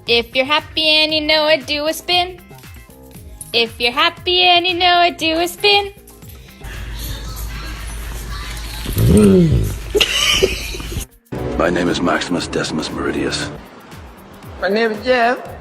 If you're happy and you know it, do a spin. If you're happy and you know it, do a spin. My name is Maximus Decimus Meridius. My name is Jeff.